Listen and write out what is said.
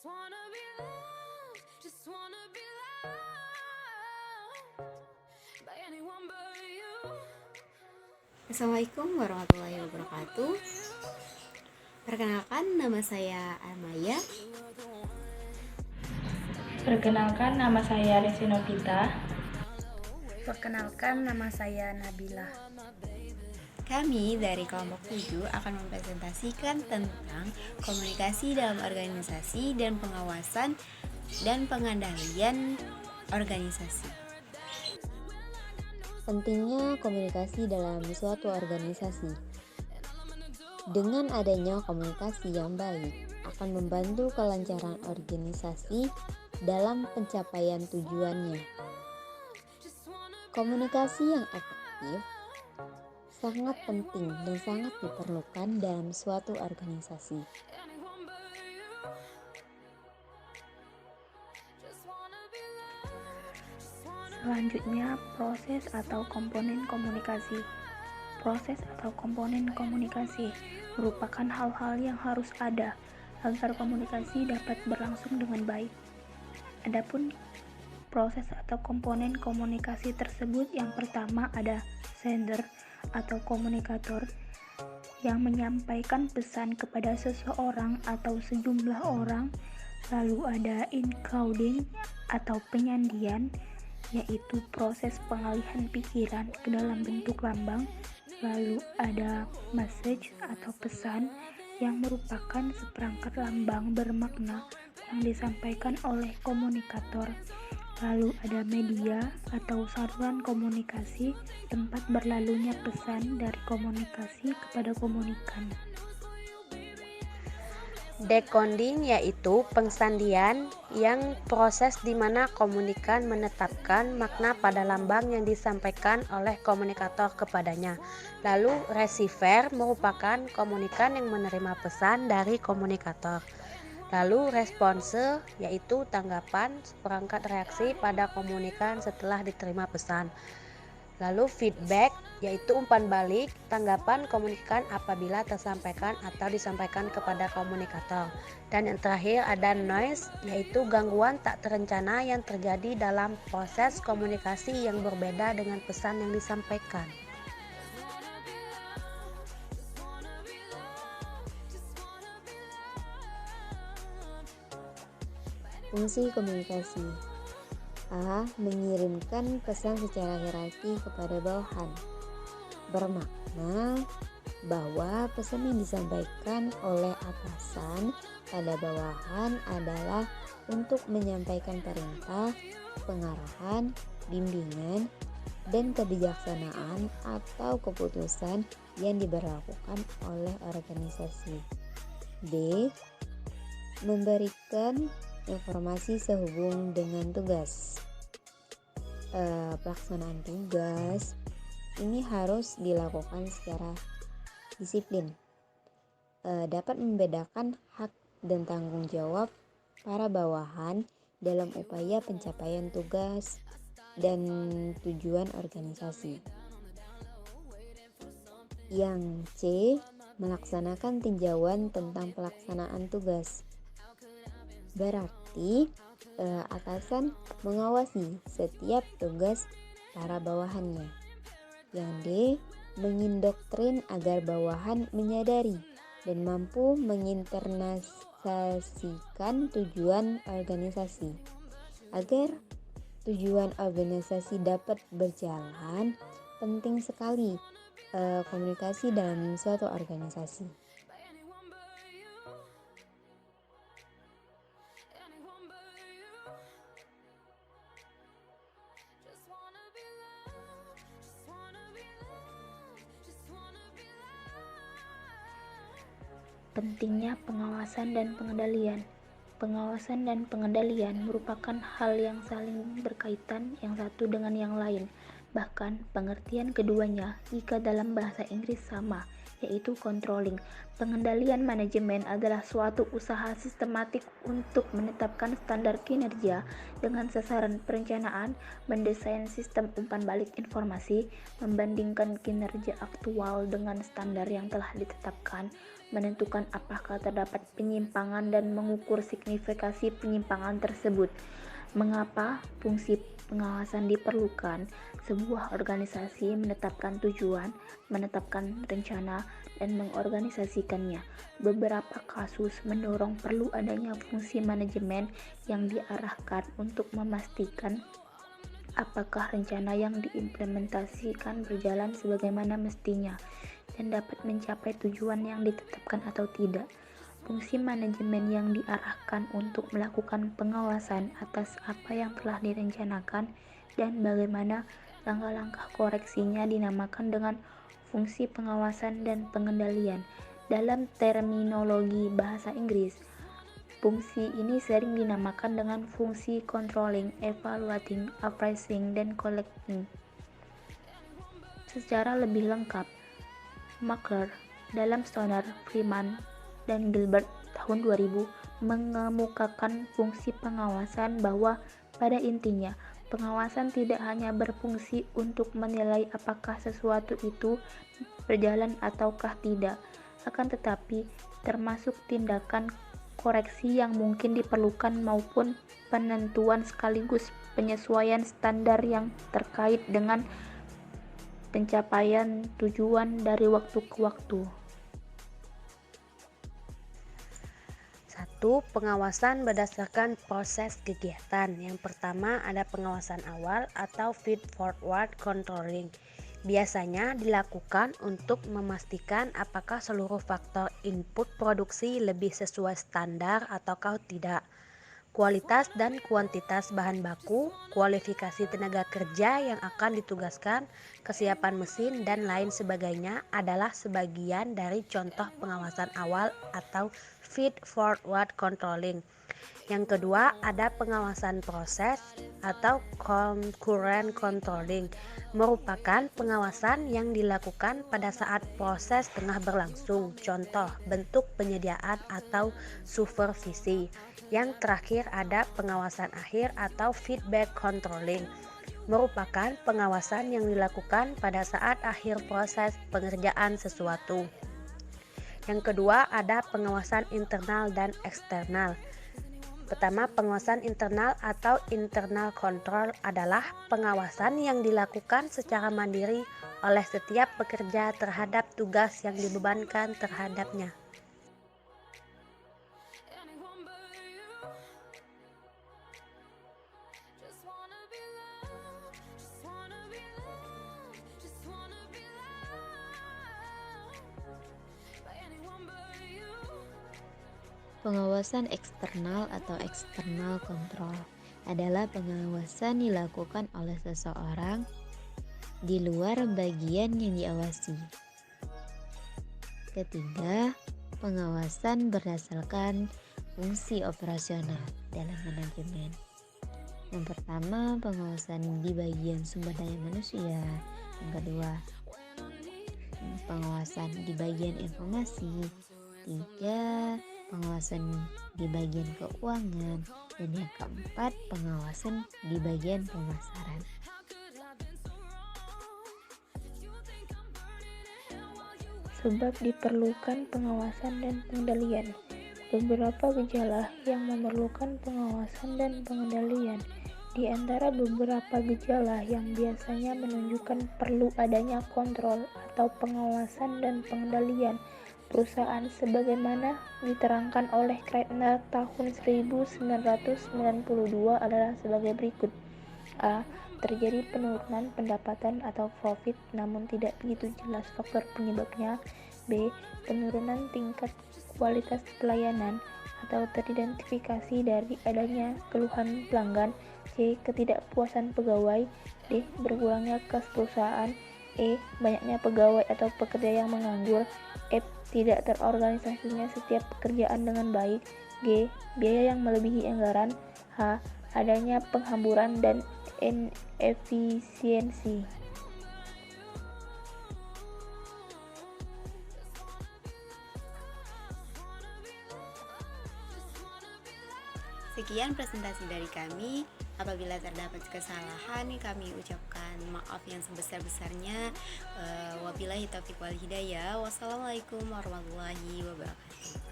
wanna be loved, just wanna be loved by anyone but you. Assalamualaikum warahmatullahi wabarakatuh. Perkenalkan, nama saya Amaya. Perkenalkan, nama saya Resi Novita. Perkenalkan, nama saya Nabila. Kami dari kelompok 7 akan mempresentasikan tentang komunikasi dalam organisasi dan pengawasan dan pengendalian organisasi. Pentingnya komunikasi dalam suatu organisasi. Dengan adanya komunikasi yang baik akan membantu kelancaran organisasi dalam pencapaian tujuannya. Komunikasi yang efektif sangat penting dan sangat diperlukan dalam suatu organisasi. Selanjutnya, proses atau komponen komunikasi. Proses atau komponen komunikasi merupakan hal-hal yang harus ada agar komunikasi dapat berlangsung dengan baik. Adapun proses atau komponen komunikasi tersebut, yang pertama ada sender atau komunikator yang menyampaikan pesan kepada seseorang atau sejumlah orang. Lalu ada encoding atau penyandian, yaitu proses pengalihan pikiran ke dalam bentuk lambang. Lalu ada message atau pesan yang merupakan seperangkat lambang bermakna yang disampaikan oleh komunikator. Lalu ada media atau saluran komunikasi, tempat berlalunya pesan dari komunikasi kepada komunikan. Decoding yaitu pengsandian yang proses di mana komunikan menetapkan makna pada lambang yang disampaikan oleh komunikator kepadanya. Lalu receiver merupakan komunikan yang menerima pesan dari komunikator. Lalu response yaitu tanggapan seperangkat reaksi pada komunikan setelah diterima pesan. Lalu feedback yaitu umpan balik tanggapan komunikan apabila tersampaikan atau disampaikan kepada komunikator. Dan yang terakhir ada noise yaitu gangguan tak terencana yang terjadi dalam proses komunikasi yang berbeda dengan pesan yang disampaikan. Fungsi komunikasi. A. Mengirimkan pesan secara hierarki kepada bawahan. Bermakna bahwa pesan yang disampaikan oleh atasan pada bawahan adalah untuk menyampaikan perintah, pengarahan, bimbingan, dan kebijaksanaan atau keputusan yang diberlakukan oleh organisasi. B. Memberikan informasi sehubung dengan tugas. Pelaksanaan tugas ini harus dilakukan secara disiplin. Dapat membedakan hak dan tanggung jawab para bawahan dalam upaya pencapaian tugas dan tujuan organisasi. Yang C. Melaksanakan tinjauan tentang pelaksanaan tugas. Berarti atasan mengawasi setiap tugas para bawahannya. Yang D. Mengindoktrin agar bawahan menyadari dan mampu menginternalisasikan tujuan organisasi. Agar tujuan organisasi dapat berjalan, penting sekali komunikasi dalam suatu organisasi. Pentingnya pengawasan dan pengendalian. Pengawasan dan pengendalian merupakan hal yang saling berkaitan yang satu dengan yang lain. Bahkan pengertian keduanya jika dalam bahasa Inggris sama, yaitu controlling. Pengendalian manajemen adalah suatu usaha sistematik untuk menetapkan standar kinerja dengan sasaran perencanaan, mendesain sistem umpan balik informasi, membandingkan kinerja aktual dengan standar yang telah ditetapkan, menentukan apakah terdapat penyimpangan dan mengukur signifikasi penyimpangan tersebut. Mengapa fungsi pengawasan diperlukan? Sebuah organisasi menetapkan tujuan, menetapkan rencana, dan mengorganisasikannya. Beberapa kasus mendorong perlu adanya fungsi manajemen yang diarahkan untuk memastikan apakah rencana yang diimplementasikan berjalan sebagaimana mestinya dan dapat mencapai tujuan yang ditetapkan atau tidak. Fungsi manajemen yang diarahkan untuk melakukan pengawasan atas apa yang telah direncanakan dan bagaimana langkah-langkah koreksinya dinamakan dengan fungsi pengawasan dan pengendalian. Dalam terminologi bahasa Inggris, fungsi ini sering dinamakan dengan fungsi controlling, evaluating, appraising, dan collecting. Secara lebih lengkap, Makler dalam Stoner, Freeman, dan Gilbert tahun 2000 mengemukakan fungsi pengawasan bahwa pada intinya pengawasan tidak hanya berfungsi untuk menilai apakah sesuatu itu berjalan ataukah tidak, akan tetapi termasuk tindakan koreksi yang mungkin diperlukan maupun penentuan sekaligus penyesuaian standar yang terkait dengan pencapaian tujuan dari waktu ke waktu. 1. Pengawasan berdasarkan proses kegiatan. Yang pertama ada pengawasan awal atau feed forward controlling. Biasanya dilakukan untuk memastikan apakah seluruh faktor input produksi lebih sesuai standar ataukah tidak. Kualitas dan kuantitas bahan baku, kualifikasi tenaga kerja yang akan ditugaskan, kesiapan mesin, dan lain sebagainya adalah sebagian dari contoh pengawasan awal atau feed forward controlling. Yang kedua ada pengawasan proses atau concurrent controlling, merupakan pengawasan yang dilakukan pada saat proses tengah berlangsung, contoh bentuk penyediaan atau supervisi. Yang terakhir ada pengawasan akhir atau feedback controlling, merupakan pengawasan yang dilakukan pada saat akhir proses pengerjaan sesuatu. Yang kedua ada pengawasan internal dan eksternal. Pertama, pengawasan internal atau internal control adalah pengawasan yang dilakukan secara mandiri oleh setiap pekerja terhadap tugas yang dibebankan terhadapnya. Anyone but you. Just wanna be loved. Just wanna be loved. Just wanna be loved by anyone but you. Pengawasan eksternal atau external control adalah pengawasan dilakukan oleh seseorang di luar bagian yang diawasi. Ketiga, pengawasan berdasarkan fungsi operasional dalam manajemen. Yang pertama, pengawasan di bagian sumber daya manusia. Yang kedua, pengawasan di bagian informasi. Tiga, pengawasan di bagian keuangan. Dan yang keempat, pengawasan di bagian pemasaran. Sebab diperlukan pengawasan dan pengendalian. Beberapa gejala yang memerlukan pengawasan dan pengendalian. Di antara beberapa gejala yang biasanya menunjukkan perlu adanya kontrol atau pengawasan dan pengendalian perusahaan sebagaimana diterangkan oleh Kreitner tahun 1992 adalah sebagai berikut. A. Terjadi penurunan pendapatan atau profit namun tidak begitu jelas faktor penyebabnya. B. Penurunan tingkat kualitas pelayanan atau teridentifikasi dari adanya keluhan pelanggan. C. Ketidakpuasan pegawai. D. Berkurangnya kas perusahaan. E. Banyaknya pegawai atau pekerja yang menganggur. F. Tidak terorganisasinya setiap pekerjaan dengan baik. G. Biaya yang melebihi anggaran. H. Adanya penghamburan dan inefisiensi. Sekian presentasi dari kami. Apabila terdapat kesalahan, kami ucapkan maaf yang sebesar-besarnya. Wabillahi taufiq wal hidayah. Wassalamualaikum warahmatullahi wabarakatuh.